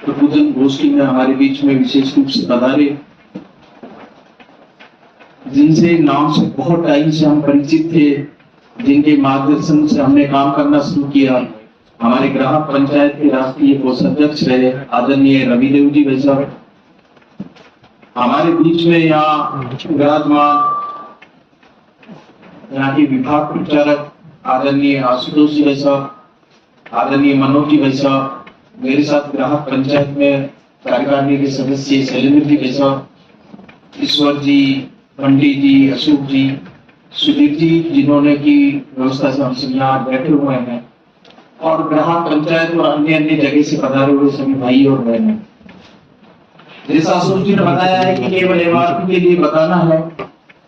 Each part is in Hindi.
प्रबोधन गोष्ठी में हमारे बीच में विशेष रूप से पधारे, जिनसे नाम से बहुत टाइम से हम परिचित थे, जिनके मार्गदर्शन से हमने काम करना शुरू किया। हमारे ग्राहक पंचायत के राष्ट्रीय कोषाध्यक्ष रहे आदरणीय रविदेव जी भाई साहब, हमारे बीच में यहाँ विराजमान यहाँ के विभाग प्रचारक आदरणीय आशुतोष जी भाई साहब, आदरणीय मनोज जी भाई साहब, मेरे साथ ग्राहक पंचायत में कार्यकारिणी के सदस्य शैलेंद्र जी भाई साहब, ईश्वर जी, पंडित जी, अशोक जी, सुधीर जी, जिन्होंने की व्यवस्था से हमसे यहाँ बैठे हुए हैं, और ग्राहक पंचायत और अन्य अन्य जगह से पधारे हुए सभी भाई और बहनें। जैसा अशोक जी ने बताया है कि केवल एमआरपी के लिए बताना है,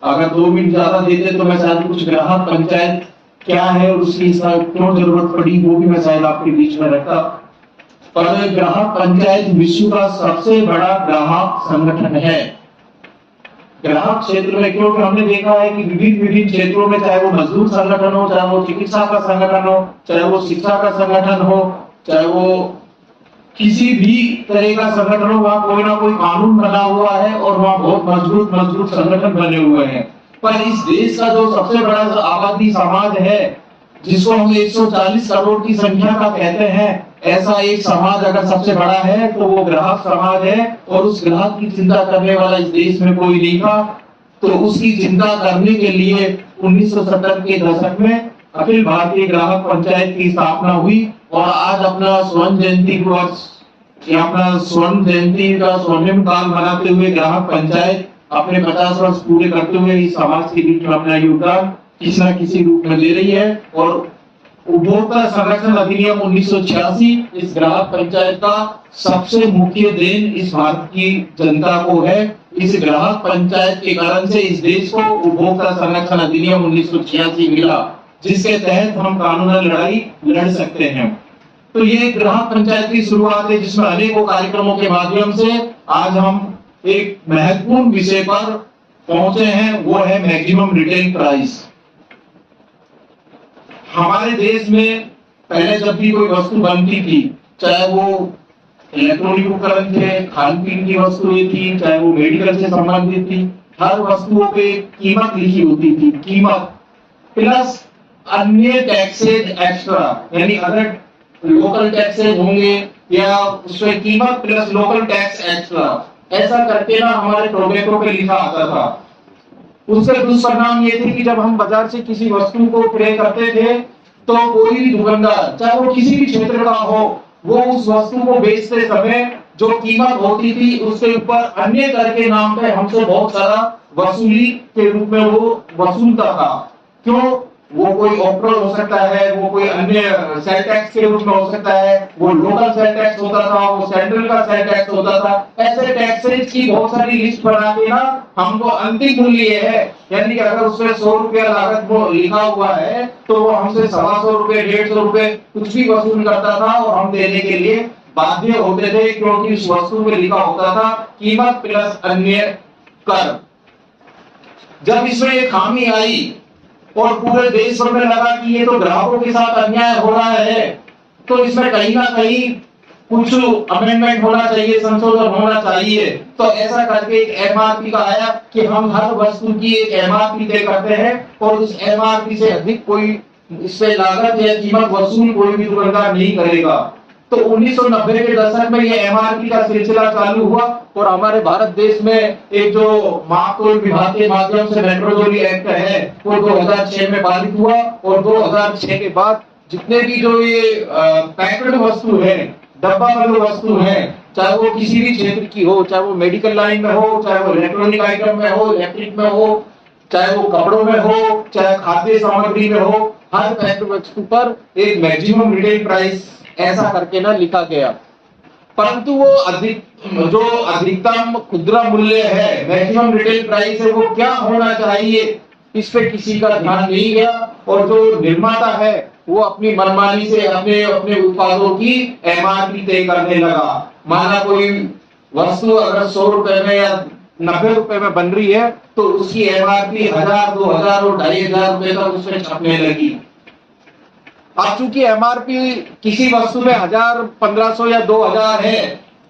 अगर 2 मिनट ज्यादा देते तो मैं शायद कुछ ग्राहक पंचायत क्या है और उसकी क्यों जरूरत पड़ी वो भी मैं शायद आपके बीच में रखता। पर ग्राहक पंचायत विश्व का सबसे बड़ा ग्राहक संगठन है ग्राहक क्षेत्र में, क्योंकि हमने देखा है कि विभिन्न क्षेत्रों में, चाहे वो मजदूर संगठन हो, चाहे वो चिकित्सा का संगठन हो, चाहे वो शिक्षा का संगठन हो, चाहे वो किसी भी तरह का संगठन हो, वहाँ कोई ना कोई कानून बना हुआ है और वहाँ बहुत मजबूत संगठन बने हुए हैं। पर इस देश का जो सबसे बड़ा आबादी समाज है, जिसको हम 140 करोड़ की संख्या का कहते हैं, ऐसा एक समाज अगर सबसे बड़ा है तो वो ग्राहक समाज है, और उस ग्राहक की चिंता करने वाला इस देश में कोई नहीं था। तो उसकी चिंता करने के लिए 1970 के दशक में अखिल भारतीय ग्राहक पंचायत की स्थापना हुई, और आज अपना स्वर्ण जयंती वर्ष, अपना स्वर्ण जयंती का स्वर्णिम काल मनाते हुए ग्राहक पंचायत अपने 50 वर्ष पूरे करते हुए इस समाज के बीच में अपना योगदान किसी न किसी रूप में दे रही है। और उपभोक्ता संरक्षण अधिनियम 1986 इस ग्राहक पंचायत का सबसे मुख्य देन इस भारत की जनता को है। इस ग्राहक पंचायत के कारण से इस देश को उपभोक्ता संरक्षण अधिनियम 1986 मिला, जिसके तहत हम कानूनी लड़ाई लड़ सकते हैं। तो ये ग्राहक पंचायत की शुरुआत है, जिसमें अनेकों कार्यक्रमों के माध्यम से आज हम एक महत्वपूर्ण विषय पर पहुंचे हैं, वो है मैक्सिमम रिटेल प्राइस। हमारे देश में पहले जब भी कोई वस्तु बनती थी, चाहे वो इलेक्ट्रॉनिक उपकरण थे, खान पीन की वस्तुएं थी, चाहे वो मेडिकल से संबंधित थी, हर वस्तुओं पे कीमत लिखी होती थी, कीमत प्लस अन्य टैक्सेज एक्स्ट्रा, यानी अगर लोकल टैक्सेज होंगे या उसमें कीमत प्लस लोकल टैक्स एक्स्ट्रा, ऐसा करके ना हमारे टोबैको पे लिखा आता था। उसके दुष्परिणाम ये थे कि जब हम बाजार से किसी वस्तु को क्रय करते थे तो कोई भी दुकानदार, चाहे वो किसी भी क्षेत्र का हो, वो उस वस्तु को बेचते समय जो कीमत होती थी उसके ऊपर अन्य कर के नाम पे हमसे बहुत सारा वसूली के रूप में वो वसूलता था। क्यों? वो कोई ऑपरल हो सकता है, वो कोई अन्य सेल टैक्स के रूप में हो सकता है, वो लोकल सेल टैक्स होता था, वो सेंट्रल का सेल टैक्स होता था। ऐसे टैक्सेज की बहुत सारी लिस्ट बना के ना हमको अंतिम मूल्य है, यानी कि अगर उसमें 100 रुपया लागत वो लिखा हुआ है तो वो हमसे 125 रुपए, 150 रुपए कुछ भी वसूल करता था, और हम देने के लिए बाध्य होते थे, क्योंकि उस वस्तु में लिखा होता था कीमत प्लस अन्य कर। जब इसमें एक खामी आई और पूरे देश भर में लगा कि ये तो ग्राहकों के साथ अन्याय हो रहा है, तो इसमें कहीं ना कहीं कुछ अमेंडमेंट होना चाहिए, संशोधन होना चाहिए। तो ऐसा करके एक एमआरपी का आया कि हम हर वस्तु की एक एमआरपी तय करते हैं, और उस एमआरपी से अधिक कोई इससे लागत या कीमत वसूल कोई भी दुकानदार नहीं करेगा। तो 1990 के दशक में ये एमआरपी का सिलसिला चालू हुआ, और हमारे भारत देश में एक जो मापतोल विभाग के माध्यम से मेट्रोलॉजी एक्ट है वो 2006 में पारित हुआ, और 2006 के बाद जितने भी जो ये पैकेट वस्तु है, डब्बा वाली वस्तु है, चाहे वो किसी भी क्षेत्र की हो, चाहे वो मेडिकल लाइन में हो, चाहे वो इलेक्ट्रॉनिक आइटम में हो, इलेक्ट्रिक में हो, चाहे वो कपड़ों में हो, चाहे खाद्य सामग्री में हो, हर पैकेट वस्तु पर एक मैक्सिमम रिटेल प्राइस ऐसा करके ना लिखा गया। परंतु वो अधिकतम खुदरा मूल्य है, मैक्सिमम रिटेल प्राइस है, वो क्या होना चाहिए, इस पे किसी का ध्यान नहीं गया, और जो निर्माता है वो अपनी मनमानी से अपने उत्पादों की एमआरपी तय करने लगा। माना कोई वस्तु अगर 100 रुपए में या 90 रुपए में बन रही है तो उसकी एमआरपी 1000, 2000 और 2500 रुपए तक उसमें छपने लगी। अब चूंकि एमआरपी किसी वस्तु में 1000, 1500 या 2000 है,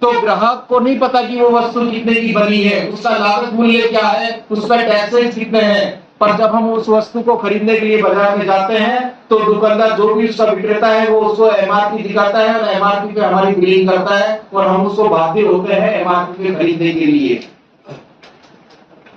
तो ग्राहक को नहीं पता कि वो वस्तु कितने की बनी है, उसका लागत मूल्य क्या है, उस पर टैक्सेस कितने हैं। पर जब हम उस वस्तु को खरीदने के लिए बाजार में जाते हैं तो दुकानदार जो भी उसका विक्रेता है वो उसको एमआरपी दिखाता है और एमआरपी पे हमारी बिलिंग करता है और हम उसको बाध्य होते हैं एमआरपी पे खरीदने के लिए।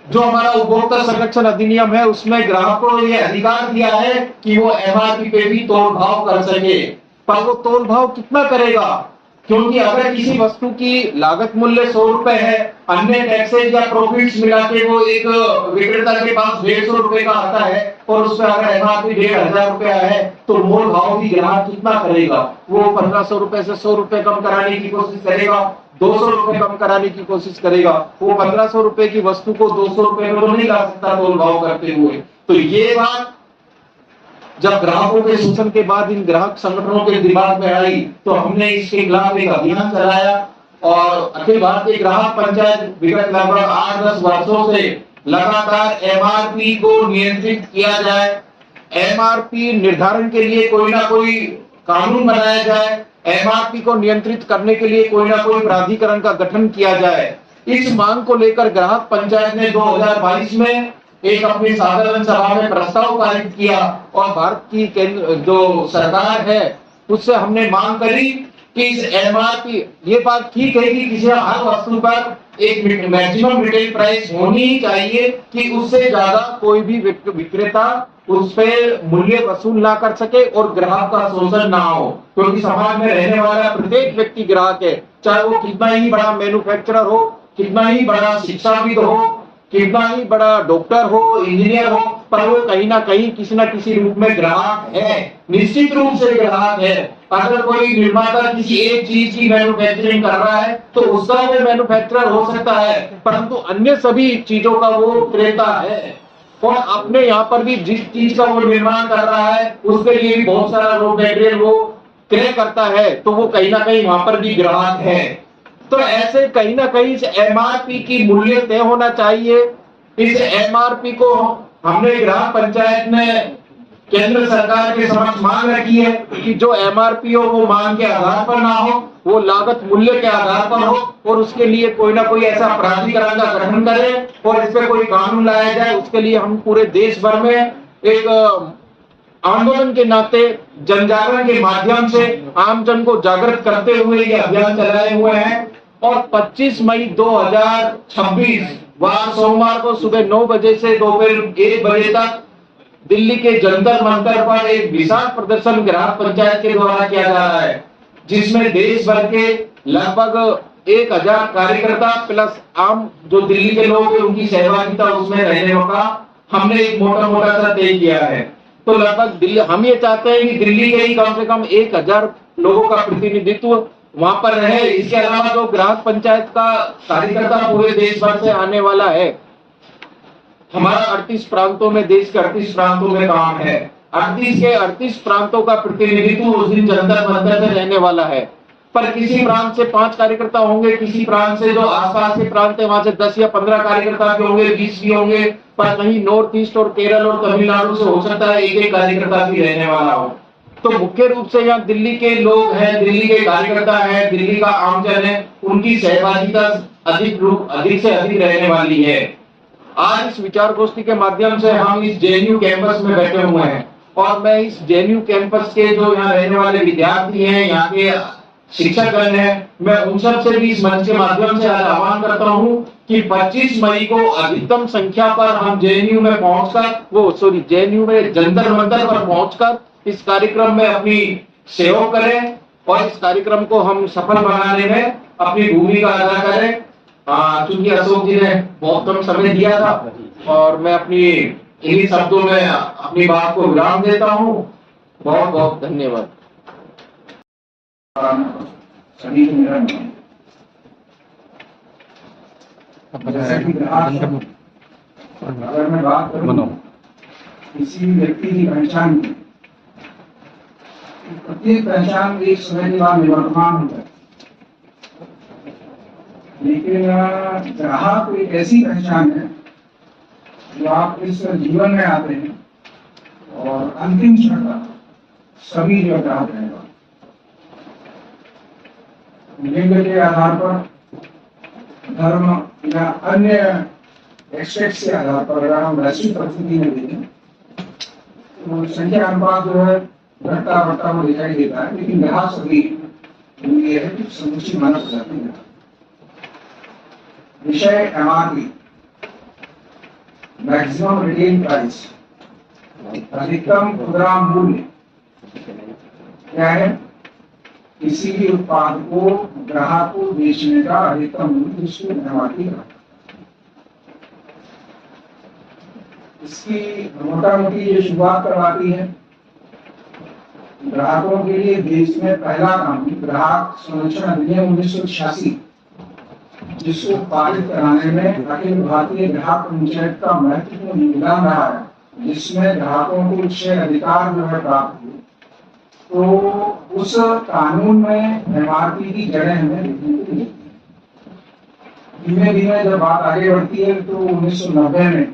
जो हमारा उपभोक्ता संरक्षण अधिनियम है उसमें ग्राहक को यह अधिकार दिया है कि वो एमआरपी पे भी तोल भाव कर सके, पर वो तोल भाव कितना करेगा? क्योंकि अगर किसी वस्तु की लागत मूल्य 100 रुपए है, अन्य टैक्सेस या प्रॉफिट्स मिला के वो एक विक्रेता के पास 150 रुपए का आता है और उसमें अगर एमआरपी 1500 रुपया है तो मोल भाव भी ग्राहक कितना करेगा? वो 1500 रुपए से 100 रुपए कम कराने की कोशिश करेगा, 200 रुपए कम कराने की कोशिश करेगा। वो 1500 रुपए की वस्तु को 200 रुपए में तो नहीं ला सकता तोल भाव करते हुए। तो ये बात जब ग्राहकों के शोषण के बाद इन ग्राहक संगठनों के दिमाग में आई तो हमने इसके खिलाफ एक अभियान चलाया और अखिल भारतीय ग्राहक पंचायत विगत लगभग 8-10 वर्षों से लगातार एमआरपी को नियंत्रित किया जाए, एमआरपी निर्धारण के लिए कोई ना कोई कानून बनाया जाए, एमआरपी को नियंत्रित करने के लिए कोई ना कोई प्राधिकरण का गठन किया जाए। इस मांग को लेकर ग्राहक पंचायत ने 2022 में एक अपनी साधारण सभा में प्रस्ताव पारित किया और भारत की केंद्र जो सरकार है उससे हमने मांग करी कि इस एमआरपी, ये बात ठीक है कि किसी हर वस्तु पर एक मैक्सिमम रिटेल प्राइस होनी ही चाहिए कि उससे ज्यादा कोई भी विक्रेता उस पे मूल्य वसूल ना कर सके और ग्राहक का शोषण ना हो, क्योंकि समाज में रहने वाला प्रत्येक व्यक्ति ग्राहक है, चाहे वो कितना ही बड़ा मैन्युफैक्चरर हो, कितना ही बड़ा शिक्षाविद हो, कितना ही बड़ा डॉक्टर हो, इंजीनियर हो, पर वो कहीं ना कहीं किसी न किसी रूप में ग्राहक है, निश्चित रूप से ग्राहक है। अगर कोई निर्माता किसी एक चीज की मैन्युफैक्चरिंग कर रहा है तो उसका वो मैन्युफैक्चरर हो सकता है, परंतु अन्य सभी चीजों का वो क्रेता है और अपने यहाँ पर भी जिस चीज का वो निर्माण कर रहा है उसके लिए भी बहुत सारा रॉ मटेरियल वो क्रय करता है, तो वो कहीं ना कहीं वहां पर भी ग्राहक है। तो ऐसे कहीं ना कहीं इस एमआरपी की मूल्य तय होना चाहिए। इस एमआरपी को हमने ग्राम पंचायत में केंद्र सरकार के समक्ष मांग रखी है कि जो एमआरपी हो वो मांग के आधार पर ना हो, वो लागत मूल्य के आधार पर हो और उसके लिए कोई ना कोई ऐसा प्राधिकरण का गठन करे और इस पे कोई कानून लाया जाए। उसके लिए हम पूरे देश भर में एक आंदोलन के नाते जनजागरण के माध्यम से आमजन को जागृत करते हुए ये अभियान चलाए हुए हैं और 25 मई 2026 वार सोमवार को सुबह 9 बजे से दोपहर 1 बजे तक दिल्ली के जंतर मंतर पर एक विशाल प्रदर्शन ग्राम पंचायत के द्वारा किया जा रहा है, जिसमें देश भर के लगभग 1000 कार्यकर्ता प्लस आम जो दिल्ली के लोग हैं उनकी सहभागिता उसमें रहने का हमने एक मोटा सा तय किया है। तो लगभग दिल्ली, हम ये चाहते हैं कि दिल्ली के ही कम से कम 1000 लोगों का प्रतिनिधित्व वहां पर रहे। इसके अलावा जो ग्राम पंचायत का कार्यकर्ता पूरे देश भर से आने वाला है, हमारा 38 प्रांतों में, देश के 38 प्रांतों में काम है, 38 प्रांतों का प्रतिनिधित्व उस दिन जंतर मंतर में रहने वाला है। पर किसी प्रांत से 5 कार्यकर्ता होंगे, किसी प्रांत से जो आसपास के प्रांत है वहां से 10 या 15 कार्यकर्ता भी होंगे, 20 भी होंगे, पर कहीं नॉर्थ ईस्ट और केरल और तमिलनाडु से हो सकता है एक कार्यकर्ता भी रहने वाला हो। तो मुख्य रूप से यहाँ दिल्ली के लोग हैं, दिल्ली के कार्यकर्ता हैं, दिल्ली का आमजन है, उनकी सहभागिता अधिक से अधिक रहने वाली है। आज इस विचार गोष्ठी के माध्यम से हम इस जेएनयू कैंपस में बैठे हुए हैं और मैं इस जेएनयू कैंपस के जो यहाँ रहने वाले विद्यार्थी हैं, यहाँ के शिक्षकगण हैं, मैं उन सब से भी इस मंच के माध्यम से आह्वान करता हूँ कि 25 मई को अधिकतम संख्या पर हम जेएनयू में पहुंचकर जेएनयू में जंतर मंतर पर पहुंचकर इस कार्यक्रम में अपनी सेवा करें और इस कार्यक्रम को हम सफल बनाने में अपनी भूमिका अदा करें। चूंकि अशोक जी ने बहुत कम समय दिया था और मैं अपनी इन्हीं शब्दों में अपनी बात को विराम देता हूँ। बहुत बहुत धन्यवाद। सभी अगर मैं बात करूं किसी व्यक्ति की पहचान की, प्रत्येक पहचान एक समय के बाद निवर्तमान होता है, लेकिन ग्राहक एक ऐसी पहचान है जो आप इस जीवन में आते हैं और अंतिम क्षण तक सभी जो ग्राहक रहेगा। लिंग के आधार पर, धर्म या अन्य एस्पेक्ट के आधार पर अगर हम वैश्विक परिस्थिति में देखें तो संख्या अनुपात जो है घटता बढ़ता हुआ दिखाई देता है, लेकिन ग्राहक सभी ये है कि समुची मानव प्रजाति है। विषय एमआरपी, मैक्सिमम रिटेल प्राइस, अधिकतम खुदरा मूल्य क्या है? किसी भी उत्पाद को ग्राहक को बेचने का अधिकतम मूल्य, जिसको एमआरपी कहते हैं। इसकी मोटा मोटी ये शुरुआत करवाती है ग्राहकों के लिए देश में पहला कानून ग्राहक संरक्षण अधिनियम 1986, जिसको पारित कराने में अखिल भारतीय ग्राहक पंचायत का महत्वपूर्ण योगदान रहा है, जिसमें ग्राहकों को उच्च अधिकार जो है प्राप्त हुए। तो उस कानून में एमआरपी की जड़ें हमें देखने को मिलती हैं। धीमे धीमे जब बात आगे बढ़ती है तो 1990 में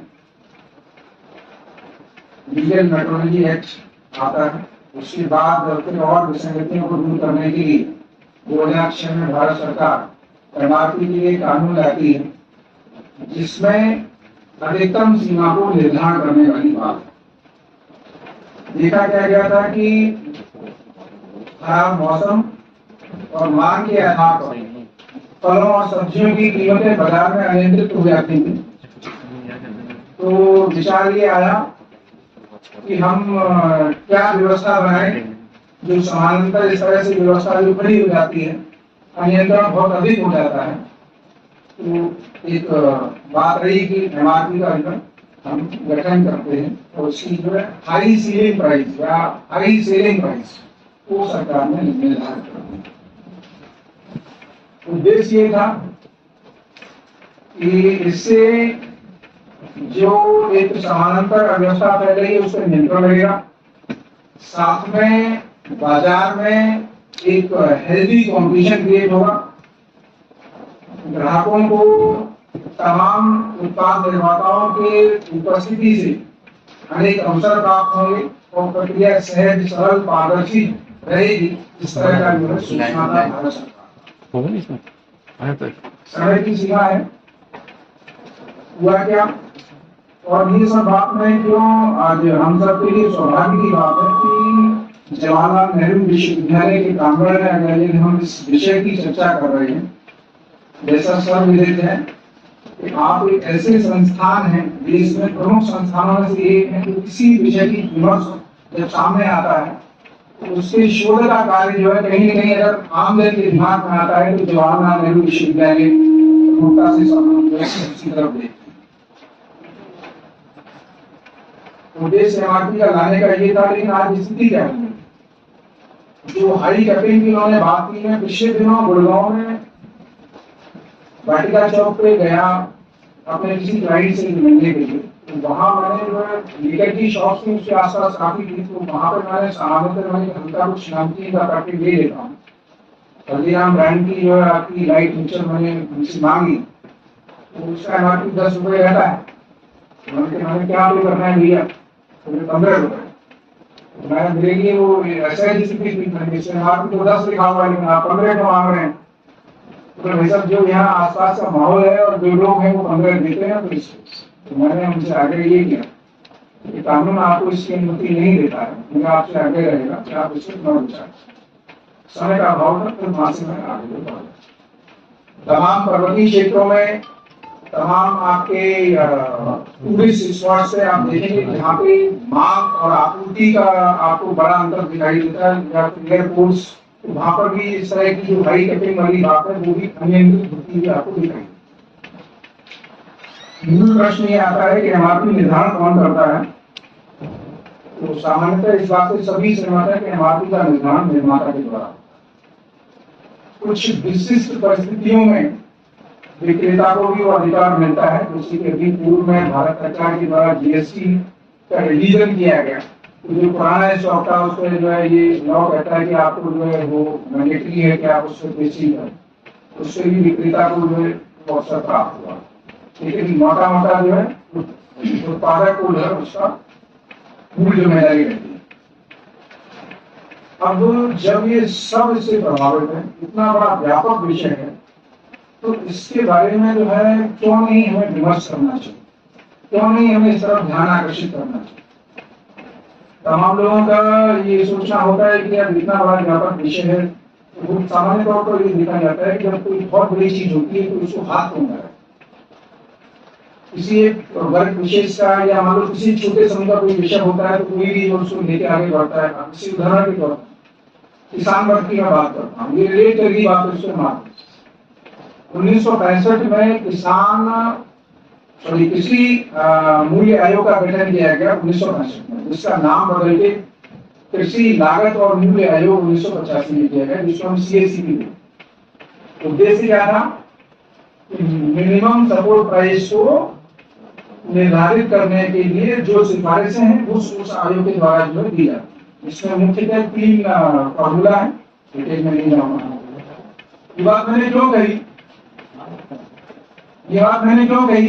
लीगल मेट्रोलॉजी एक्ट आता है। उसके बाद फिर और विसंगतियों को दूर करने के लिए 2006 में भारत सरकार एमआरपी के लिए कानून लाती है, जिसमें अधिकतम सीमा को निर्धारण करने वाली बात है। देखा क्या गया था कि खराब मौसम और मांग के आधार पर फलों और सब्जियों की कीमतें बाजार में अनियंत्रित हो जाती थी। तो विचार ये आया कि हम क्या व्यवस्था बनाएं जो समानांतर इस तरह से व्यवस्था जो खड़ी हो जाती है, अनियंत्रण बहुत अधिक हो जाता है। तो एक बात रही कि एमआरपी का हम गठन करते हैं और उसकी जो है हाई सीलिंग प्राइस या हाई सेलिंग प्राइस वो सरकार ने निर्धारित कर दी। उद्देश्य ये था कि इससे जो एक समानांतर अव्यवस्था फैल रही है उस पर नियंत्रण रहेगा, साथ में बाजार में एक हेल्दी कॉम्पिटिशन क्रिएट होगा, ग्राहकों को तमाम उत्पाद निर्माताओं के उपस्थिति से अनेक अवसर प्राप्त होंगे और प्रक्रिया सहज सरल पारदर्शी रहेगी। इस तरह का जो है सूचना था भारत सरकार। समय की सीमा है, हुआ क्या? और ये सब बात में क्यों आज हम सब के लिए सौभाग्य की बात है कि जवाहरलाल नेहरू विश्वविद्यालय के प्रांगण में अगर हम इस विषय की चर्चा कर रहे हैं, जैसा सब विदित है कि आप एक ऐसे संस्थान हैं देश में प्रमुख संस्थानों में से एक है जो किसी विषय की विमर्श जब सामने आता है तो उसके शोध का कार्य जो है कहीं न कहीं अगर आमजन के दिमाग में आता है तो जवाहरलाल नेहरू विश्वविद्यालय प्रमुखता से उसी तरफ देखते हैं। उद्देश्य एमआरपी का लाने का ये था, लेकिन आज स्थिति क्या है? जो हाई कटिंग की उन्होंने बात की है, पिछले दिनों गुड़गांव में वाटिका चौक पे गया अपने किसी क्लाइंट से मिलने के लिए, तो वहां मैंने जो है लीकर की शॉप थी उसके आसपास काफी थी, तो वहां पर मैंने सामान्यतः मैंने हल्का कुछ नमकीन का पैकेट ले लेता हूँ। हल्दीराम ब्रांड की जो है आपकी लाइट मिक्सचर मैंने उनसे मांगी, तो उसका एमआरपी 10 रुपए रहता है। मैंने क्या पे करना है भैया? तो 15 रुपए। मैंने देखिए वो ऐसा है जिसकी एमआरपी तो 10 लिखा हुआ है लेकिन आप 15 का मांग रहे हैं। तो भाई साहब जो यहाँ आसपास का माहौल है और जो लोग हैं वो 15 देते हैं, तो मैंने उनसे आगे ये किया कि कानून आपको इसकी अनुमति नहीं देता है, मुझे आपसे आगे रहेगा कि आप इससे न विचार। समय का अभाव था, फिर वहां से मैं आगे बढ़ा। तमाम पर्वतीय क्षेत्रों में तमाम आपके टूरिस्ट स्पॉट से आप देखेंगे जहाँ पे मांग और आपूर्ति का आपको बड़ा अंतर दिखाई देता है, या एयरपोर्ट्स वहां पर भी इस तरह की जो हाई कटिंग वाली बात है वो भी अनियंत्रित होती हुई आपको दिखाई। मूल प्रश्न ये आता है कि एमआरपी निर्धारण कौन करता है? तो सामान्यतः इस बात से सभी सहमत है कि एमआरपी का निर्धारण निर्माता के द्वारा। कुछ विशिष्ट परिस्थितियों में विक्रेता को भी वो अधिकार मिलता है, जैसे कि अभी पूर्व में भारत सरकार के द्वारा जीएसटी का रिवीजन किया गया, तो जो पुराना स्टॉक था उस पर जो है ये लॉ कहता है कि आपको जो है वो मैंडेटरी है कि आप उससे बेची करें, उससे भी विक्रेता को जो है वो अवसर प्राप्त हुआ। लेकिन मोटा मोटा जो है उत्पादक को जो है उसका मूल जिम्मेदारी रहती है। अब जब ये सब इससे प्रभावित है, इतना बड़ा व्यापक विषय है, तो इसके बारे में जो है क्यों नहीं हमें विमर्श करना चाहिए, क्यों नहीं हमें इस तरफ ध्यान आकर्षित करना चाहिए। तमाम लोगों का ये सोचना होता है कि यार इतना बड़ा व्यापक विषय है, तो सामान्य तौर पर ये देखा जाता है कि जब कोई बहुत बड़ी चीज होती है तो उसको हाथ होता है, किसी एक वर्ग विशेष का या मान लो किसी छोटे समूह का कोई विषय होता है तो कोई भी उसको लेके आगे बढ़ता है। किसी उदाहरण के तौर पर किसान वर्ग की मैं बात करता हूँ, ये रिलेट करके बात उससे मार 1965 में कृषि मूल्य आयोग का गठन किया गया 1965 में, जिसका नाम बदल के कृषि लागत और मूल्य आयोग 1985 में किया गया, जिसको हम CACP। उद्देश्य क्या था? मिनिमम सपोर्ट प्राइस को निर्धारित करने के लिए जो सिफारिशें हैं उस आयोग के द्वारा जो है दी जाती है। इसमें मुख्यतः 3 फॉर्मूला है, डिटेल में नहीं जाऊंगा। ये बात मैंने क्यों कही?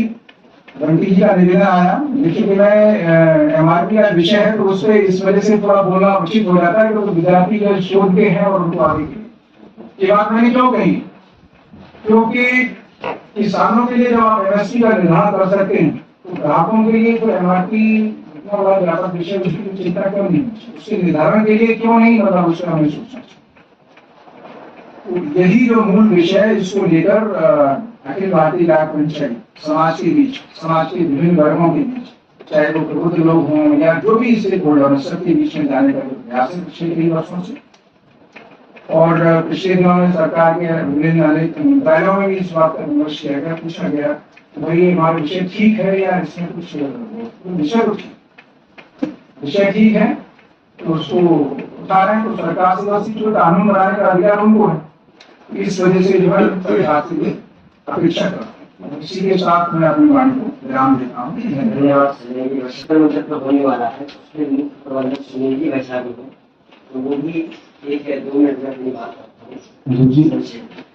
बंटी जी का निवेदन आया, लेकिन मैं MRP का विषय है तो उससे इस वजह से थोड़ा बोलना उचित हो जाता है, क्योंकि विद्यार्थी जो शोध के हैं और उनको आगे के। ये बात मैंने क्यों कही? क्योंकि किसानों के लिए जब आप MSP का निर्धारण कर सकते हैं तो ग्राहकों के लिए तो MRP इतना बड़ा व्यापक विषय, उसकी चिंता क्यों नहीं, उसके निर्धारण के लिए क्यों नहीं, मतलब उसका हमें सोचना चाहिए। तो यही जो मूल विषय है, इसको लेकर अखिल भारतीय डाक पंचायत समाज के बीच, समाज के विभिन्न वर्गों के बीच, चाहे वो प्रबुद्ध लोग हों या जो भी स्टेक होल्डर, सबके बीच में जाने का प्रयास है पिछले कई वर्षों से। और पिछले दिनों में सरकार के विभिन्न अनेक मंत्रालयों में भी इस बात का विमर्श किया गया, पूछा गया भाई हमारा विषय ठीक है या इसमें कुछ विषय ठीक है तो उसको उठा रहे हैं, तो सरकार से बस जो कानून बनाने का अधिकार उनको है। इस वजह से जो है सरकार से अपेक्षा करता हूँ। इसी के साथ मैं अपनी वाणी को विराम देता हूँ। धन्यवाद। तो होने वाला है, उसमें मुख्य प्रबंधक सुनील जी वैशाली है, तो वो भी 1 या 2 मिनट में अपनी बात करते हैं।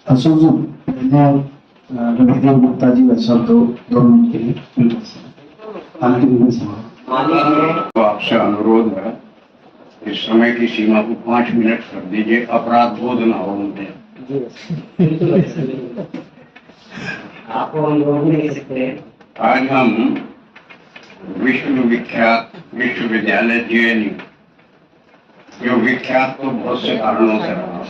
अशोक जी, मैं रविदेव गुप्ता जी वैशाल तो 2 मिनट के लिए तो आपसे अनुरोध है, इस समय की सीमा को 5 मिनट कर दीजिए, अपराध बोध न हो मुझे। आपको हम रोक नहीं सकते। आज हम विश्वविख्यात विश्वविद्यालय JNU, जो विख्यात तो बहुत से कारणों से रहा,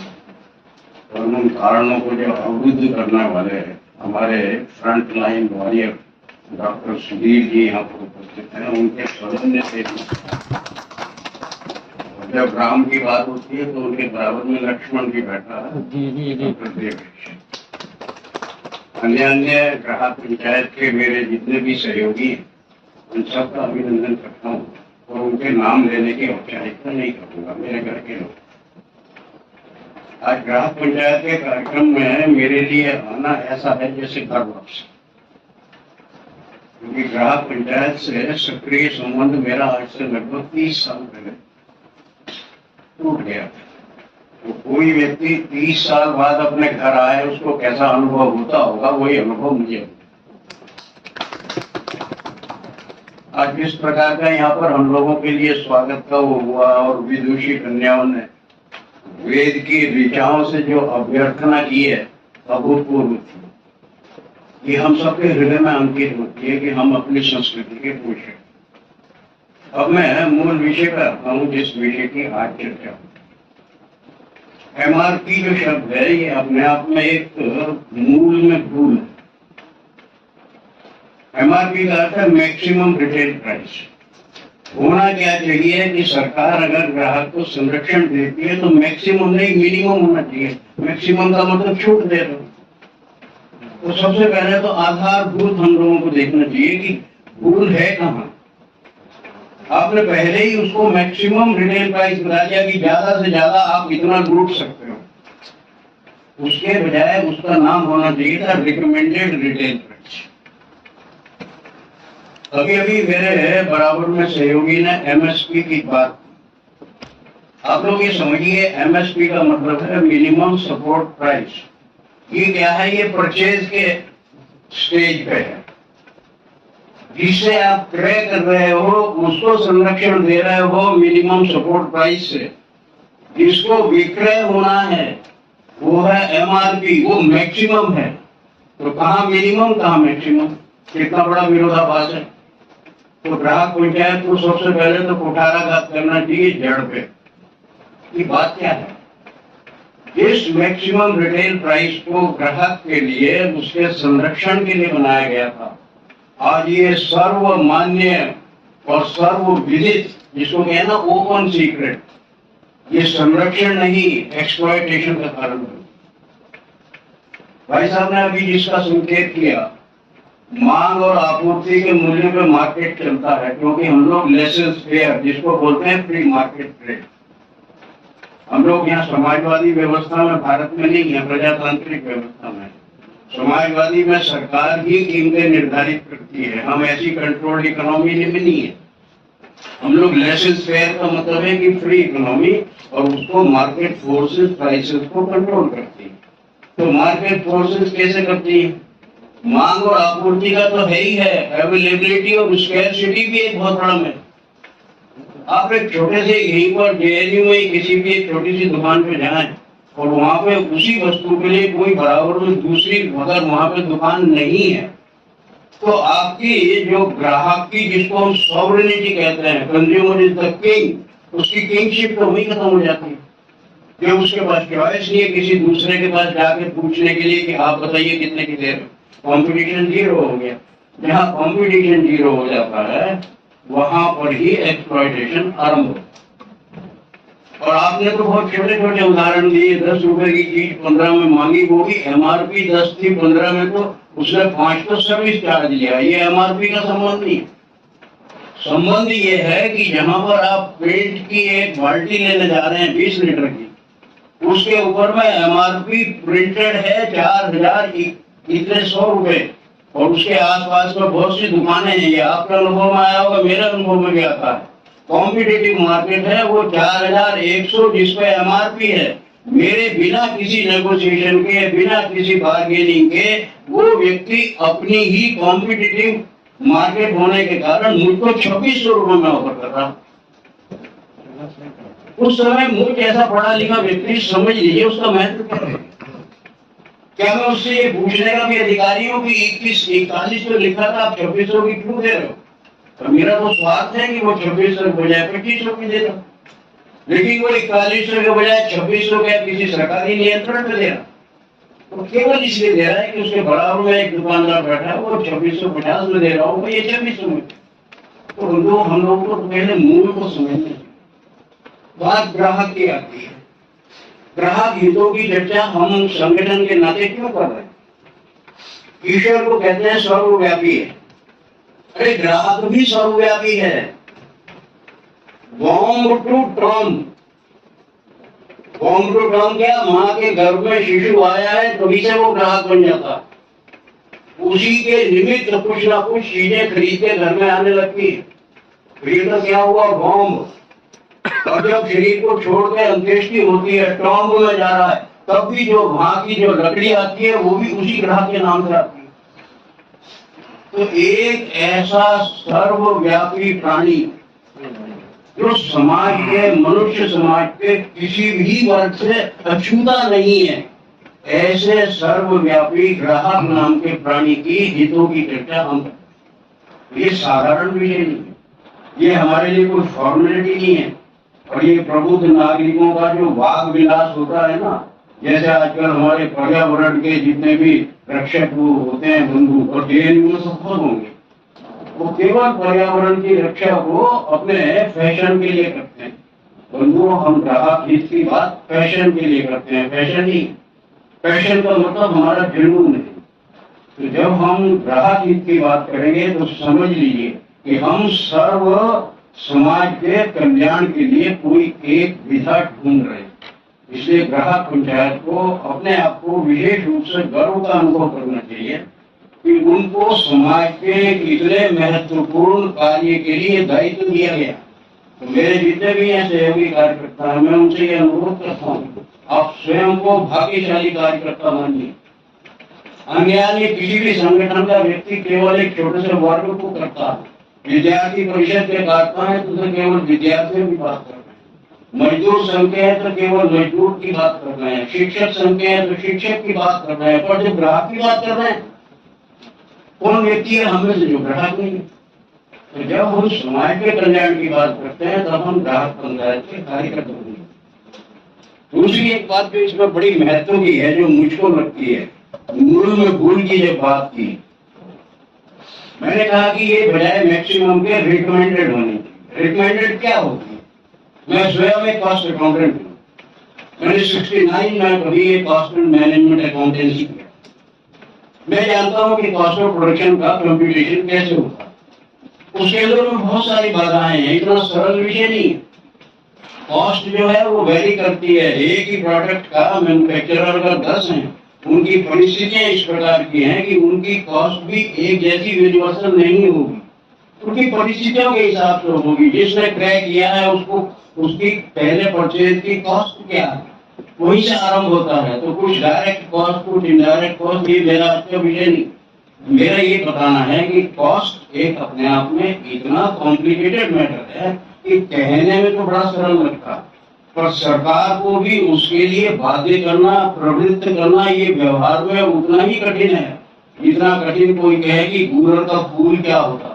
और उन कारणों को जो अवरुद्ध करने वाले हमारे front line warrior doctor Sudhir ji यहाँ पर उपस्थित हैं, उनके सौजन्य से जब राम की बात होती है तो उनके बराबर में लक्ष्मण भी बैठा है। अन्य ग्राहक पंचायत के मेरे जितने भी सहयोगी हैं, उन सबका अभिनंदन करता हूँ और उनके नाम लेने की औपचारिकता नहीं करूंगा, मेरे घर के लोग। आज ग्राहक पंचायत के कार्यक्रम में मेरे लिए आना ऐसा है जैसे घर वापस, क्योंकि ग्राहक पंचायत से सक्रिय संबंध मेरा आज से लगभग 30 साल पहले टूट गया। तो कोई व्यक्ति 30 साल बाद अपने घर आए, उसको कैसा अनुभव होता होगा, वही अनुभव मुझे। आज जिस प्रकार का यहाँ पर हम लोगों के लिए स्वागत का वो हुआ और विदुषी कन्याओं ने वेद की ऋचाओं से जो अभ्यर्थना की है, अभूतपूर्व थी। ये हम सबके हृदय में अंकित होती है कि हम अपनी संस्कृति के पोषक। अब मैं मूल विषय पर आता हूँ, जिस विषय की आज चर्चा हो। MRP जो शब्द है, ये अपने आप में एक मूल में भूल है। MRP का अर्थ है मैक्सिमम रिटेल प्राइस। होना क्या चाहिए कि सरकार अगर ग्राहक को संरक्षण देती है तो मैक्सिमम नहीं मिनिमम होना चाहिए। मैक्सिमम का मतलब छूट दे रहे हो। तो सबसे पहले तो आधारभूत हम लोगों को देखना चाहिए कि भूल है कहाँ। आपने पहले ही उसको मैक्सिमम रिटेल प्राइस बता दिया कि ज्यादा से ज्यादा आप इतना लूट सकते हो। उसके बजाय उसका नाम होना चाहिए था रिकमेंडेड रिटेल प्राइस। अभी अभी मेरे बराबर में सहयोगी ने MSP की बात। आप लोग ये समझिए, MSP का मतलब है मिनिमम सपोर्ट प्राइस। ये क्या है? ये परचेज के स्टेज पे है, जिससे आप क्रय कर रहे हो, उसको संरक्षण दे रहे हो मिनिमम सपोर्ट प्राइस से। जिसको विक्रय होना है वो है एमआरपी, वो मैक्सिमम है। तो कहाँ मिनिमम कहाँ मैक्सिमम, कितना बड़ा विरोधाभास है। तो ग्राहक पंचायत को सबसे पहले तो कुठाराघात करना चाहिए जड़ पे। ये बात क्या है, इस मैक्सिमम रिटेल प्राइस को ग्राहक के लिए उसके संरक्षण के लिए बनाया गया था। आज ये सर्वमान्य और सर्वविदित, जिसको कहना ना ओपन सीक्रेट, ये संरक्षण नहीं एक्सप्लॉयटेशन का कारण है। भाई साहब ने अभी जिसका संकेत किया, मांग और आपूर्ति के मूल्य पे मार्केट चलता है, क्योंकि हम लोग लेसेस फेयर, जिसको बोलते हैं फ्री मार्केट ट्रेड, हम लोग यहाँ समाजवादी व्यवस्था में भारत में नहीं है, प्रजातांत्रिक व्यवस्था में। समाजवादी में सरकार ही कीमतें निर्धारित करती है, हम ऐसी कंट्रोल्ड इकोनॉमी में नहीं है। हम लोग लेसेस फेयर का मतलब है कि फ्री इकोनॉमी, और उसको मार्केट फोर्सेस प्राइसेस को कंट्रोल करती है। तो मार्केट फोर्सेस कैसे करती है, मांग और आपूर्ति का तो है ही है, अवेलेबिलिटी और स्कैरसिटी भी एक बहुत बड़ा है। आप एक छोटे से यहीं पर जेएनयू में किसी भी एक छोटी सी दुकान पे जाएं और वहां पे उसी वस्तु के लिए कोई बराबर में दूसरी अगर वहां पे दुकान नहीं है, तो आपकी जो ग्राहक की, जिसको हम सॉवरेनिटी कहते हैं, कंज्यूमर इज द किंग, उसकी किंगशिप तो वही खत्म हो जाती है। जो उसके पास चॉइस नहीं है किसी दूसरे के पास जाके पूछने के लिए कि आप बताइए कितने की दे रहे हो, कॉम्पिटिशन जीरो हो गया। जहाँ कॉम्पिटिशन जीरो हो जाता है वहां पर ही एक्सप्लॉयटेशन आरंभ हो। और आपने तो बहुत छोटे छोटे उदाहरण दिए, 10 रुपए की चीज 15 में मांगी, वो भी एमआरपी 10 थी, 15 में तो उसने 5 तो सर्विस चार्ज लिया। ये एमआरपी का संबंध नहीं। संबंध ये है कि जहां पर आप पेंट की एक बाल्टी लेने जा रहे हैं 20 लीटर की, उसके ऊपर में एमआरपी प्रिंटेड है 4000 इतने 100 रुपए, और उसके आसपास में बहुत सी दुकानें हैं। ये आपका अनुभव में आया होगा, मेरे अनुभव में भी आता है। कॉम्पिटिटिव मार्केट है, वो 4100 जिस पे एमआरपी है, मेरे बिना किसी नेगोशिएशन के, बिना किसी बार्गेनिंग के, वो व्यक्ति अपनी ही कॉम्पिटिटिव मार्केट होने के कारण मुझको 2600 रुपए में ऑफर कर रहा। उस समय मुझ जैसा पढ़ा लिखा व्यक्ति, समझ लीजिए उसका महत्व क्या है। क्या मैं उससे ये पूछने का भी अधिकारी हूँ कि 41 तो लिखा था, आप 2600 की क्यों दे रहे हो? तो मेरा तो स्वार्थ है कि वो 2600 के बजाय 2500 की दे रहा, लेकिन वो 4100 के बजाय 2600 का किसी सरकारी नियंत्रण में दे रहा। तो केवल इसलिए दे रहा है कि उसके बराबर में एक दुकानदार बैठा है, वो 2650 में दे रहा हूँ, ये 2600 में। तो हम लोगों को पहले मूल को समझने, बात ग्राहक की आती है। ग्राहक हितों की चर्चा हम संगठन के नाते क्यों कर रहे हैं? ईश्वर को कहते हैं सर्वव्यापी है, अरे ग्राहक भी सर्वव्यापी है। बॉम्ब टू टॉम क्या, माँ के गर्भ में शिशु आया है तभी से वो ग्राहक बन जाता, उसी के निमित्त कुछ ना कुछ चीजें खरीद के घर में आने लगती है। फिर तो क्या हुआ, बॉम्ब। और जब शरीर को छोड़ के अंत्येष्टि होती है, टॉम्ब में जा रहा है, तब भी जो वहां की जो लकड़ी आती है वो भी उसी ग्राहक के नाम से आती है। तो एक ऐसा सर्वव्यापी प्राणी जो समाज के, मनुष्य समाज के किसी भी वर्ग से अछूता नहीं है, ऐसे सर्वव्यापी ग्राहक नाम के प्राणी की हितों की चर्चा हम, ये साधारण विषय नहीं है, ये हमारे लिए कोई फॉर्मेलिटी नहीं है। और ये प्रबुद्ध नागरिकों का जो वाग विलास होता है ना, जैसे आजकल हमारे पर्यावरण के जितने भी रक्षक वो होते हैं बंधु, और जेएनयू में सब होंगे, वो केवल पर्यावरण की रक्षा को अपने फैशन के लिए करते हैं। बंधुओं, हम ग्राहक हित की बात फैशन के लिए करते हैं, फैशन नहीं। फैशन का मतलब हमारा जुनून है। तो जब हम ग्राहक हित की बात करेंगे तो समझ लीजिए कि हम सर्व समाज के कल्याण के लिए कोई एक विधा ढूंढ रहे हैं। इसलिए ग्राहक पंचायत को अपने आप को विशेष रूप से गर्व का अनुभव करना चाहिए कि उनको समाज के इतने महत्वपूर्ण कार्य के लिए दायित्व दिया गया। तो मेरे जितने भी यहाँ सहयोगी कार्यकर्ता हैं, मैं उनसे ये अनुरोध करता हूँ, आप स्वयं को भाग्यशाली कार्यकर्ता मानिए। अन्य किसी भी संगठन का व्यक्ति केवल एक छोटे से वर्ग को करता है। विद्यार्थी परिषद के कार्यकर्ता है तो केवल विद्यार्थियों की बात कर रहे हैं, मजदूर संघ के हैं तो केवल मजदूर की बात कर रहे हैं, शिक्षक संघ के हैं तो शिक्षक की बात कर रहे हैं, पर जो ग्राहक की बात कर रहे हैं कौन व्यक्ति है हमें से जो ग्राहक नहीं है। तो जब हम समाज के कल्याण की बात करते हैं तब हम ग्राहक पंचायत के कार्यकर्ता होंगे। दूसरी एक बात जो इसमें बड़ी महत्व की है, जो मुझको लगती है, मूल में भूल की जब बात की, मैंने कहा कि ये बजाय मैक्सिमम के रिकमेंडेड होनी चाहिए। रिकमेंडेड क्या होती है? मैं स्वयं एक कॉस्ट अकाउंटेंट हूँ। मैंने 69 में कभी एक कॉस्ट एंड मैनेजमेंट अकाउंटेंसी किया। मैं जानता हूँ कि कॉस्ट ऑफ प्रोडक्शन का कंप्यूटेशन कैसे होता है। उसके अंदर में बहुत सारी बाधाएं हैं, इतना सरल विषय नहीं है। कॉस्ट जो है वो वेरी करती है। एक ही प्रोडक्ट का मैन्युफैक्चरर अगर 10 हैं, उनकी परिस्थितियां इस प्रकार की हैं कि उनकी कॉस्ट भी एक जैसी यूनिवर्सल नहीं होगी, उनकी परिस्थितियों के हिसाब से होगी। जिसने क्रय किया है उसको उसकी पहले परचेज की कॉस्ट क्या है, वहीं से आरंभ होता है। तो कुछ डायरेक्ट कॉस्ट, कुछ इनडायरेक्ट कॉस्ट, ये मेरा अच्छा विषय नहीं। मेरा ये बताना है कि कॉस्ट एक अपने आप में इतना कॉम्प्लिकेटेड मैटर है कि कहने में तो बड़ा सरल लगता है, पर सरकार को भी उसके लिए बाध्य करना, प्रवृत्त करना, ये व्यवहार में उतना ही कठिन है जितना कठिन कोई कहे कि गूगल का फूल क्या होता।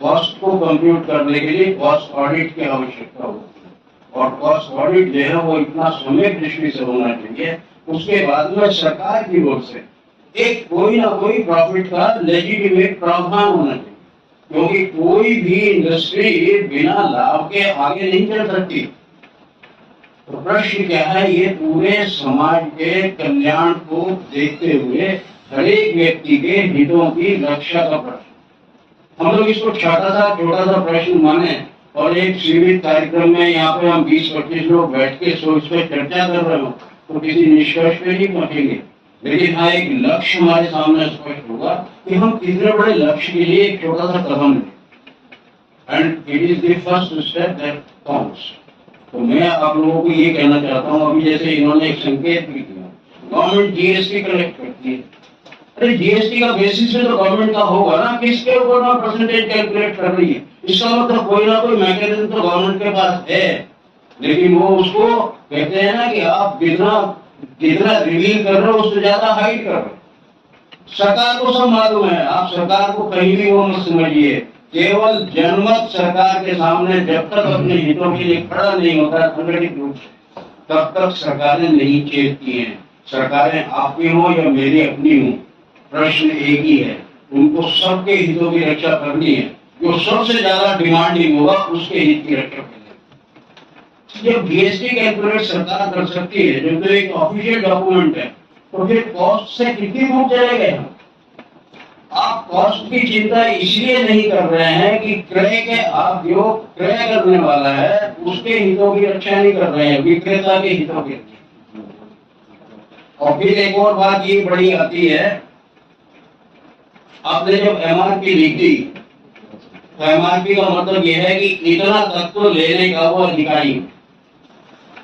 कॉस्ट को कंप्यूट करने के लिए कॉस्ट ऑडिट की आवश्यकता होती है, और कॉस्ट ऑडिट जो है वो इतना सम्यक दृष्टि से होना चाहिए। उसके बाद में सरकार की ओर से एक कोई ना कोई प्रॉफिट का लेजिटिमेट प्रावधान होना चाहिए, क्योंकि कोई भी इंडस्ट्री बिना लाभ के आगे नहीं चल सकती। तो प्रश्न क्या है, ये पूरे समाज के कल्याण को देखते हुए हर एक व्यक्ति के हितों की रक्षा का प्रश्न। हम लोग इसको छोटा सा प्रश्न माने और एक सीमित कार्यक्रम में यहाँ पे हम 20-25 लोग बैठ के इस पर चर्चा कर रहे हो तो किसी निष्कर्ष पे नहीं पहुंचेंगे। लेकिन हाँ, एक लक्ष्य हमारे सामने स्पष्ट होगा कि हम कितने बड़े लक्ष्य के लिए एक छोटा सा कदम लें, and it is the first step that counts. तो मैं आप लोगों को ये कहना चाहता हूँ, अभी जैसे इन्होंने एक संकेत भी किया, गवर्नमेंट जीएसटी कलेक्ट करती है। अरे जीएसटी का बेसिस में तो गवर्नमेंट का होगा ना, किसके ऊपर ना परसेंटेज कैलकुलेट कर रही है। इसका मतलब कोई ना कोई मैकेनिज्म तो गवर्नमेंट के पास है, लेकिन वो उसको कहते हैं ना कि आप जितना रिवील कर रहे हो उससे ज्यादा हाइड कर रहे हो। सरकार को सब मालूम है, आप सरकार को कहीं भी वो मत समझिए। केवल जनमत सरकार के सामने जब तक अपने हितों के लिए खड़ा नहीं होता है संगठित रूप से, तब तक सरकारें नहीं चेतती हैं। सरकारें आपकी हो या मेरी अपनी हो, प्रश्न एक ही है, उनको सबके हितों की रक्षा करनी है। जो सबसे ज्यादा डिमांडिंग होगा उसके हित की रक्षा करनी है। जब जीएसटी कैलकुलेट सरकार कर सकती है, जब तो एक ऑफिशियल डॉक्यूमेंट है, तो फिर कॉस्ट से कितनी दूर चले गए। आप कॉस्ट की चिंता इसलिए नहीं कर रहे हैं कि क्रय के आप जो क्रय करने वाला है उसके हितों की रक्षा नहीं कर रहे हैं, विक्रेता के हितों की। और फिर एक और बात ये बड़ी आती है, आपने जब एमआरपी लिखी, तो एमआरपी का मतलब यह है कि इतना तक तो लेने का वो अधिकारी।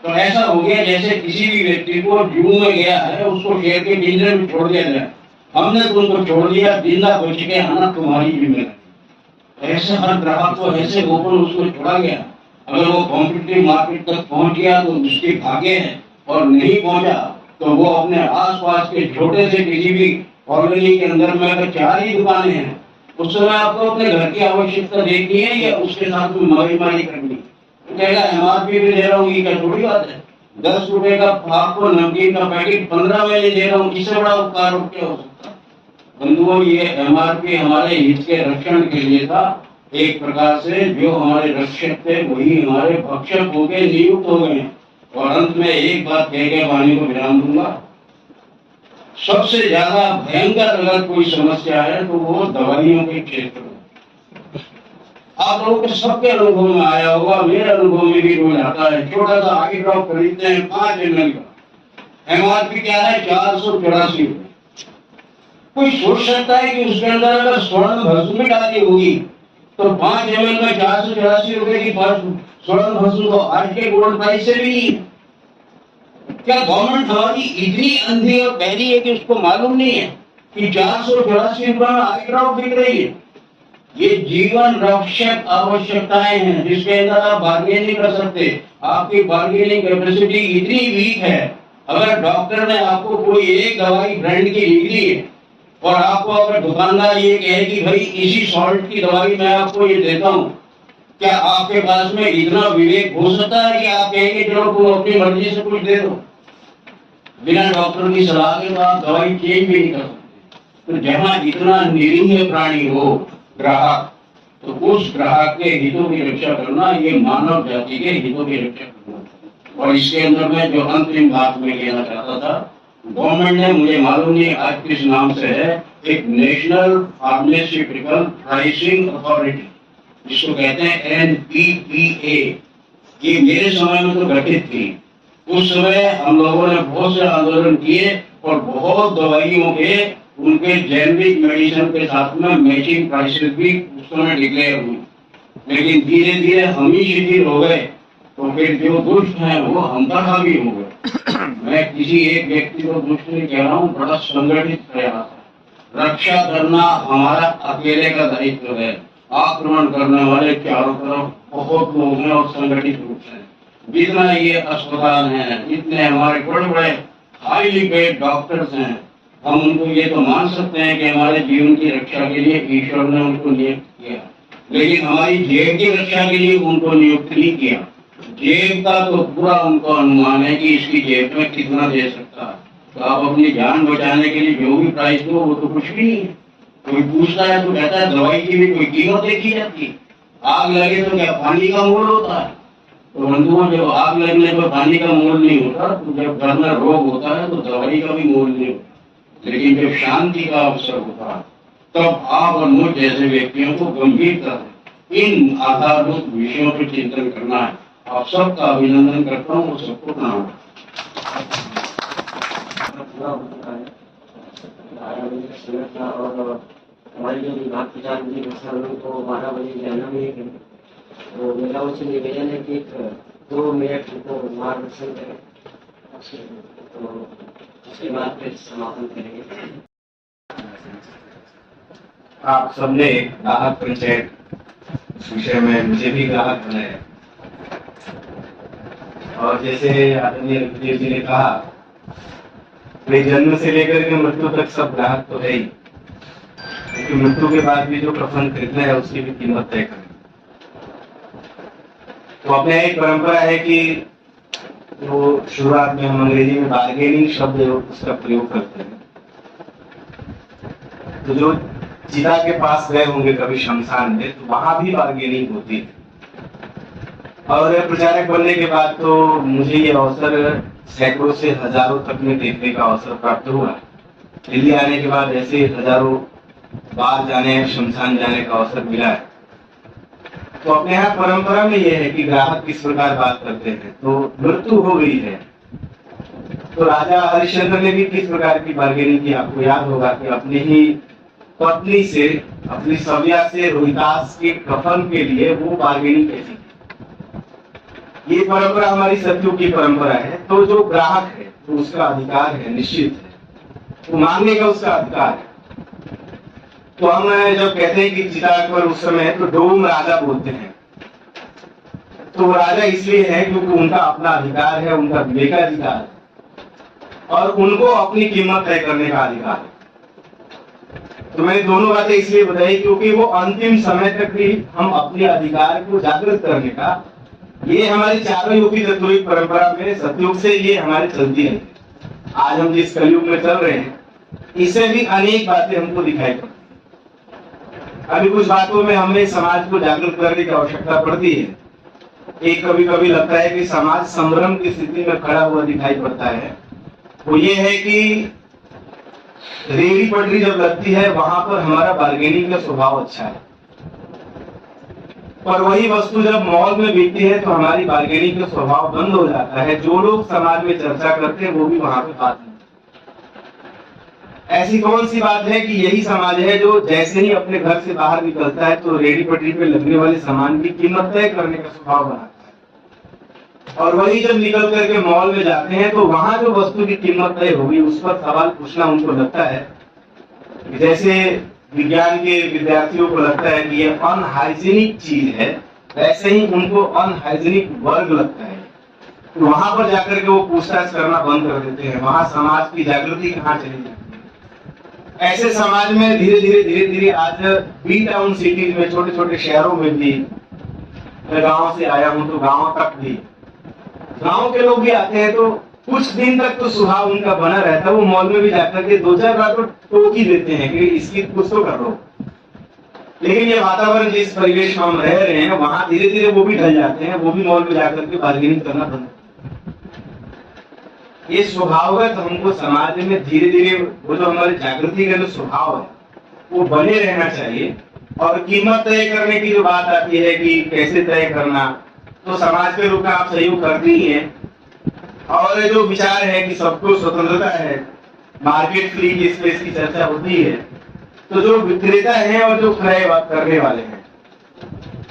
तो ऐसा हो गया जैसे किसी भी व्यक्ति को जू में गया है, उसको शेर के पिंजरे में छोड़ दिया जाए, हमने तुमको छोड़ दिया, जिंदा बच के आना तुम्हारी जिम्मेदारी। ऐसे हर ग्राहक को ऐसे ओपन उसको छोड़ा गया। अगर वो कॉम्पिटिटिव मार्केट तक पहुंच गया तो उसके भागे हैं, और नहीं पहुंचा तो वो अपने आसपास के छोटे से किसी भी कॉलोनी के अंदर में अगर 4 ही दुकानें हैं, उस समय आपको अपने घर की आवश्यकता देखनी है या उसके साथ में मारी करनी। कहेगा एमआरपी भी दे रहा हूँ, ये क्या थोड़ी बात है। 10 रुपए का आपको नमकीन का पैकेट 15 में दे रहा हूँ, इससे बड़ा उपकार क्या हो सकता है। बंधुओं, ये एमआरपी हमारे हित के रक्षण के लिए था। एक प्रकार से जो हमारे रक्षक थे वही हमारे भक्षक हो गए, नियुक्त हो गए। और अंत में एक बात कह के वाणी को विराम दूंगा, सबसे ज्यादा भयंकर अगर कोई समस्या है तो वो दवाइयों के क्षेत्र में। आप लोगों के सबके अनुभव में आया होगा, मेरे अनुभव में भी रोज आता है। छोटा सा आई ड्रॉप खरीदते हैं 5 ml का, एमआरपी क्या है 484 रुपए। कोई सोच सकता है कि उसके अंदर अगर स्वर्ण भस्म डाली होगी तो 5 ml में 484 रुपए की स्वर्ण भस्म तो आज के गोल्ड प्राइस से भी नहीं। क्या गवर्नमेंट हमारी इतनी अंधी और बहरी है कि उसको मालूम नहीं है कि 484 रुपए में आई ड्रॉप बिक रही है? ये जीवन रक्षक आवश्यकताएं हैं जिसके अंदर आप बार्गेनिंग नहीं कर सकते। आपकी बार्गेनिंग कैपेसिटी इतनी वीक है, अगर डॉक्टर ने आपको कोई एक दवाई ब्रांड की लिख दी है और आपको अगर दुकानदार ये कहे कि भाई इसी सॉल्ट की दवाई मैं आपको ये देता हूँ, क्या आपके पास में इतना विवेक हो सकता है कि आप कहेंगे चलो तुम अपनी मर्जी से कुछ दे दो? बिना डॉक्टर की सलाह के तो आप दवाई चेंज भी नहीं कर सकते। तो जहाँ इतना निरीह प्राणी हो ग्राहक, तो उस ग्राहक के हितों की रक्षा करना ये मानव जाति के हितों की रक्षा करना। और इसके अंदर में जो अंतिम बात मैं कहना चाहता था, गवर्नमेंट ने, मुझे मालूम नहीं आज किस नाम से है, एक नेशनल फार्मास्यूटिकल प्राइसिंग अथॉरिटी जिसको कहते हैं NPPA, ये मेरे समय में तो गठित थी। उस समय हम लोगों ने बहुत से आंदोलन किए और बहुत दवाइयों के उनके जेनरिक मेडिसिन के साथ में मैचिंग प्राइसेस भी उस समय डिक्लेयर हुई, लेकिन धीरे धीरे हम ही शिथिल हो गए। तो फिर जो दुष्ट हैं वो हम पर हावी हो गए। मैं किसी एक व्यक्ति को दुष्ट नहीं कह रहा हूँ, बड़ा संगठित प्रयास है। रक्षा करना हमारा अकेले का दायित्व है। आक्रमण करने वाले चारों तरफ बहुत लोग हैं और संगठित रूप से। जितना ये अस्पताल है, जितने हमारे बड़े बड़े हाईली पेड डॉक्टर्स हैं, हम उनको ये तो मान सकते हैं कि हमारे जीवन की रक्षा के लिए ईश्वर ने उनको नियुक्त किया, लेकिन हमारी जेब की रक्षा के लिए उनको नियुक्त नहीं किया। जेब का तो पूरा उनको अनुमान है कि इसकी जेब में कितना दे सकता है। तो आप अपनी जान बचाने के लिए जो भी प्राइस दो वो तो कुछ भी नहीं है। कोई पूछता है तो कहता है दवाई की भी कोई कीमत देखी जाती। आग लगे तो क्या पानी का मोल होता है? तो बंधुओं, जब आग लगने पर पानी का मोल नहीं होता, तो जब घर में रोग होता है तो दवाई का भी मोल नहीं होता। लेकिन जब शांति का अवसर होता है तब आप और मुझ जैसे व्यक्तियों को गंभीरता से इन आधारभूत विषयों पर चिंतन करना है। आप सबका अभिनंदन करता हूँ, सबको प्रणाम। और हमारी जो विभाग की जानकारी को 12 बजे जाना भी है, तो मेरा उनसे निवेदन है कि 2 मिनट को मार्गदर्शन करें, तो उसके बाद फिर समापन करेंगे। आप सबने ग्राहक पंचायत विषय में मुझे भी ग्राहक बनाया, और जैसे आदरणीय रघुदेव जी ने कहा, वे जन्म से लेकर के मृत्यु तक सब ग्राहक तो है ही, लेकिन मृत्यु के बाद भी जो कफन खरीदना है उसकी भी कीमत तय करनी। तो अपने एक परंपरा है कि जो शुरुआत में हम अंग्रेजी में बार्गेनिंग शब्द उसका प्रयोग करते हैं। तो जो चिता के पास गए होंगे कभी शमशान में, तो वहां भी बार्गेनिंग होती है। और प्रचारक बनने के बाद तो मुझे ये अवसर सैकड़ों से हजारों तक में देखने का अवसर प्राप्त हुआ। दिल्ली आने के बाद ऐसे हजारों बार जाने, शमशान जाने का अवसर मिला है। तो अपने यहाँ परंपरा में यह है कि ग्राहक किस प्रकार बात करते हैं। तो मृत्यु हो गई है तो राजा हरिश्चंद्र ने भी किस प्रकार की बार्गेनिंग की, आपको याद होगा कि अपनी ही पत्नी से, अपनी सव्या से रोहितास के कफन के लिए वो बार्गेनिंग कैसी। ये परंपरा हमारी सत्युग की परंपरा है। तो जो ग्राहक है तो उसका अधिकार है, निश्चित है, वो मांगने का उसका अधिकार है। तो हम जब कहते हैं कि चिता पर उस समय तो डोम राजा बोलते हैं, तो राजा इसलिए है क्योंकि उनका अपना अधिकार है, उनका विवेकाधिकार है, और उनको अपनी कीमत तय करने का अधिकार है। तो मैंने दोनों बातें इसलिए बताई क्योंकि वो अंतिम समय तक भी हम अपने अधिकार को जागृत करने का, ये हमारी चारों युगी तत्विक परंपरा में सतयुग से ये हमारे चलती है। आज हम जिस कलयुग में चल रहे हैं इससे भी अनेक बातें हमको दिखाई पड़ती। अभी कुछ बातों में हमें समाज को जागृत करने की आवश्यकता पड़ती है। एक कभी कभी लगता है कि समाज संभ्रम की स्थिति में खड़ा हुआ दिखाई पड़ता है। वो ये है कि रेहड़ी पटरी जब लगती है वहां पर हमारा बार्गेनिंग का स्वभाव अच्छा है, पर वही वस्तु जब मॉल में बिकती है तो हमारी बार्गेनिंग का स्वभाव बंद हो जाता है। जो लोग समाज में चर्चा करते हैं वो भी वहां पे बात नहीं। ऐसी कौन सी बात है कि यही समाज है जो जैसे ही अपने घर से बाहर निकलता है तो रेहड़ी पटरी पे लगने वाले सामान की कीमत तय करने का स्वभाव बनाता है, और वही जब निकल करके मॉल में जाते हैं तो वहां जो वस्तु की कीमत तय होगी उस पर सवाल पूछना उनको लगता है। जैसे विज्ञान के विद्यार्थियों को लगता है कि ये अनहाइजीनिक चीज है, वैसे ही उनको अनहाइजीनिक वर्ग लगता है। तो वहां पर जाकर के वो पूछताछ करना बंद कर देते हैं। वहां समाज की जागृति कहाँ चली जाती है। ऐसे समाज में धीरे धीरे आज बी टाउन सिटीज में, छोटे छोटे शहरों में भी, मैं गांव से आया हूं तो गांव तक भी, गांव के लोग भी आते हैं तो कुछ दिन तक तो स्वभाव उनका बना रहता है। वो मॉल में भी जाकर के 2-4 बार तो टोक ही देते हैं कि इसकी कुछ तो कर लो। लेकिन ये वातावरण जिस परिवेश में हम रह रहे हैं, वहां धीरे धीरे वो भी ढल जाते हैं, वो भी मॉल में जाकर के बार्गेनिंग करना बंद। ये स्वभावगत हमको समाज में धीरे धीरे वो जो हमारे जागृति का जो स्वभाव है वो बने रहना चाहिए। और कीमत तय करने की जो बात आती है कि कैसे तय करना, तो समाज के रूप में आप सहयोग करते ही हैं। और जो विचार है कि सबको स्वतंत्रता है, मार्केट फ्री की स्पेस की चर्चा होती है, तो जो विक्रेता हैं और जो क्रय करने वाले हैं,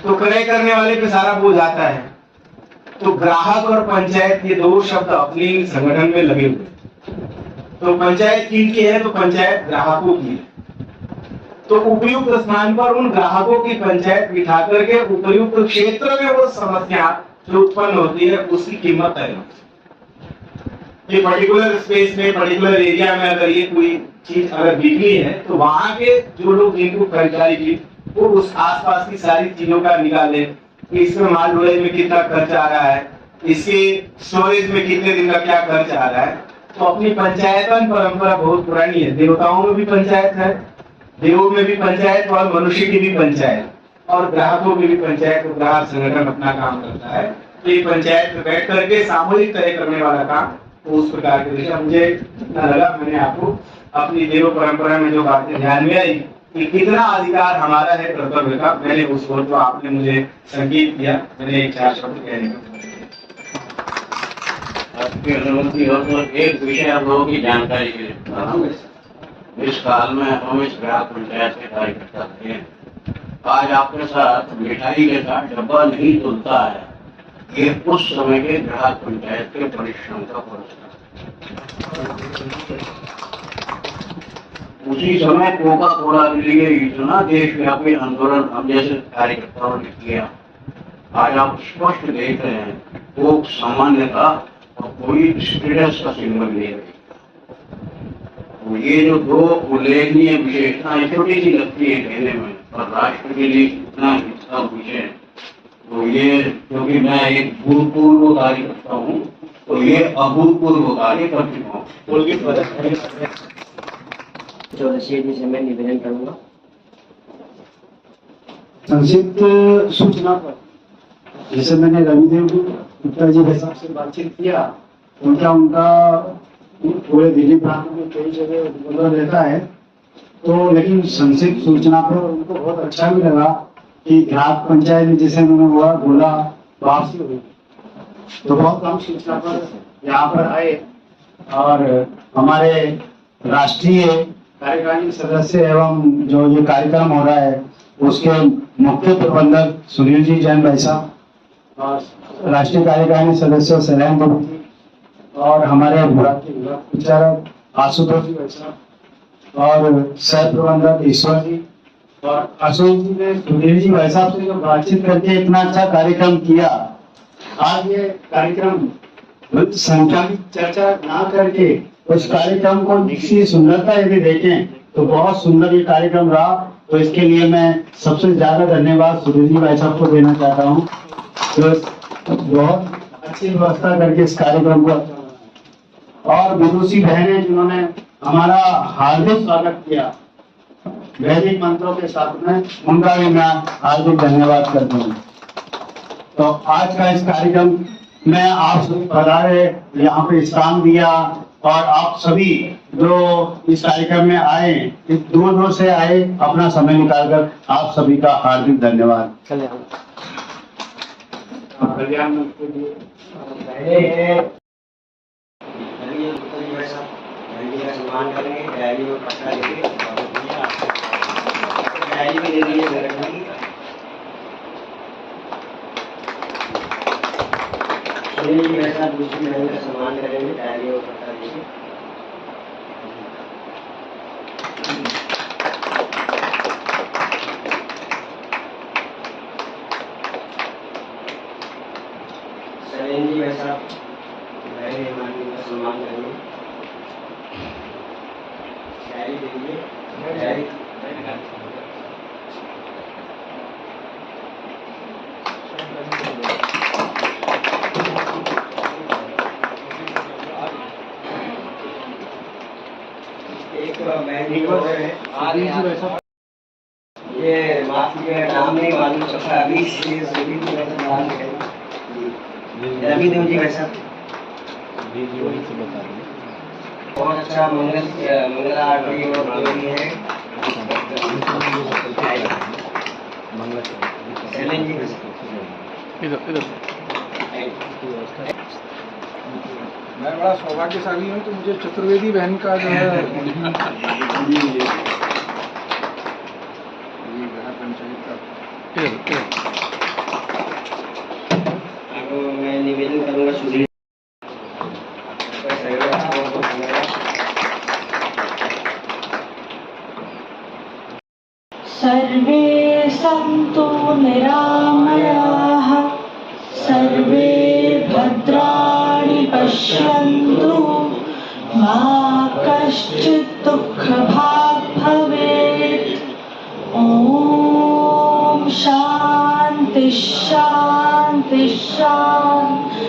तो क्रय करने वाले पे सारा बोझ आता है। तो ग्राहक और पंचायत, ये दो शब्द अपनी संगठन में लगे हुए। तो पंचायत किनकी है? तो पंचायत ग्राहकों की है। तो उपयुक्त स्थान पर उन ग्राहकों की पंचायत बिठा करके उपयुक्त क्षेत्र में वो समस्या जो उत्पन्न होती है उसकी कीमत तय होती है। ये पर्टिकुलर स्पेस में, पर्टिकुलर एरिया में अगर ये कोई चीज अगर बिकनी है तो वहां के जो लोग जिनको खरीदारी की वो उस आसपास की सारी चीजों का निकाले कि इसमें माल ढुलाई में कितना खर्च आ रहा है, इसके स्टोरेज में कितने दिन का क्या खर्च आ रहा है। तो अपनी पंचायतन परंपरा बहुत पुरानी है। देवताओं में भी पंचायत है, देवों में भी पंचायत, और मनुष्य की भी पंचायत, और ग्राहकों की भी पंचायत। तो ग्राहक संगठन अपना काम करता है। तो ये पंचायत में बैठ करके सामूहिक तय करने वाला काम, तो उस प्रकार के दिशा मुझे जितना लगा, मैंने आपको अपनी देव परंपरा में जो बातें ध्यान में आई कि कितना अधिकार हमारा है कर्तव्य का, मैंने उसको, तो आपने मुझे संकेत दिया, मैंने 1-4 शब्द कहने का। आपकी अनुमति हो तो एक विषय आप लोगों की जानकारी के लिए बता रहा हूं। इस काल में हम इस ग्राम पंचायत के कार्यकर्ता थे। आज आपके साथ मिठाई के साथ डब्बा नहीं तुलता है, ये उस समय के ग्राम पंचायत के परिश्रम का पुरस्कार। उसी समय कोका कोला के लिए इतना देशव्यापी आंदोलन हम जैसे कार्यकर्ताओं ने किया। आज आप स्पष्ट देख रहे हैं कोक सामान्य था और कोई स्टेटस का सिंबल नहीं रही। तो ये जो दो उल्लेखनीय विशेषताएं छोटी सी लगती है कहने में, पर राष्ट्र के लिए इतना हिस्सा विषय, तो ये क्योंकि मैं एक भूतपूर्व कार्यकर्ता हूँ, तो ये अभूतपूर्व कार्य कर चुका हूँ। चौधरी जी से मैं निवेदन करूंगा। संक्षिप्त सूचना पर जैसे मैंने रविदेव गुप्ता जी के साथ से बातचीत किया, उनका पूरे दिल्ली प्रांत में कई जगह उद्बोधन रहता है, तो लेकिन संक्षिप्त सूचना पर उनको बहुत अच्छा भी लगा कि ग्राम पंचायत में जैसे उन्होंने बोला वापसी हुई, तो बहुत कम सूचना पर यहाँ पर आए। और हमारे राष्ट्रीय कार्यकारिणी सदस्य एवं जो ये कार्यक्रम हो रहा है उसके मुख्य प्रबंधक सुनील जी जैन भाई साहब, और राष्ट्रीय कार्यकारिणी सदस्य सैलान बाबू जी, और हमारे विचारक आशुतोष जी भाई साहब, और सह प्रबंधक ईश्वर जी और अशोक जी ने सुनील जी भाई साहब से जो बातचीत करके इतना अच्छा कार्यक्रम किया। आज ये कार्यक्रम संख्या की चर्चा ना करके उस कार्यक्रम को निश्चित सुंदरता यदि देखें तो बहुत सुंदर ये कार्यक्रम रहा। तो इसके लिए मैं सबसे ज्यादा धन्यवाद सुनील जी भाई साहब को देना चाहता हूँ, तो बहुत अच्छी व्यवस्था करके इस कार्यक्रम को, और विदुषी बहनें जिन्होंने हमारा हार्दिक स्वागत किया वैदिक मंत्रों के साथ में, उनका भी मैं हार्दिक धन्यवाद करता हूँ। तो आज का इस कार्यक्रम में आप सभी पधारे, यहाँ पे स्थान दिया, और आप सभी जो इस कार्यक्रम में आए, दूर दूर से आए, अपना समय निकालकर, आप सभी का हार्दिक धन्यवाद। कल्याण के लिए सम्मान करेंगे, डायरी में पत्ता लेके डायरी में दे दीजिए। सुनील जी मेरे साथ दूसरी बहन का सम्मान करेंगे, डायरी और पत्ता दीजिए। जानकारी देंगे। जय एक ये माफ कीजिएगा, नाम नहीं मालूम चलता अभी से सभी को नाम है रवि देव जी वैसा बहुत अच्छा मंगला आरती और देवी है। शैलेंद्र जी मैं बड़ा सौभाग्यशाली हूँ कि मुझे चतुर्वेदी बहन का जो है पंचायत का अब मैं निवेदन करूंगा सुधीर सर्वे सन्तु निरामयाः सर्वे भद्राणि पश्यन्तु मा कश्चित् दुःखभाग् भवेत्। ॐ शान्ति शान्ति शान्तिः।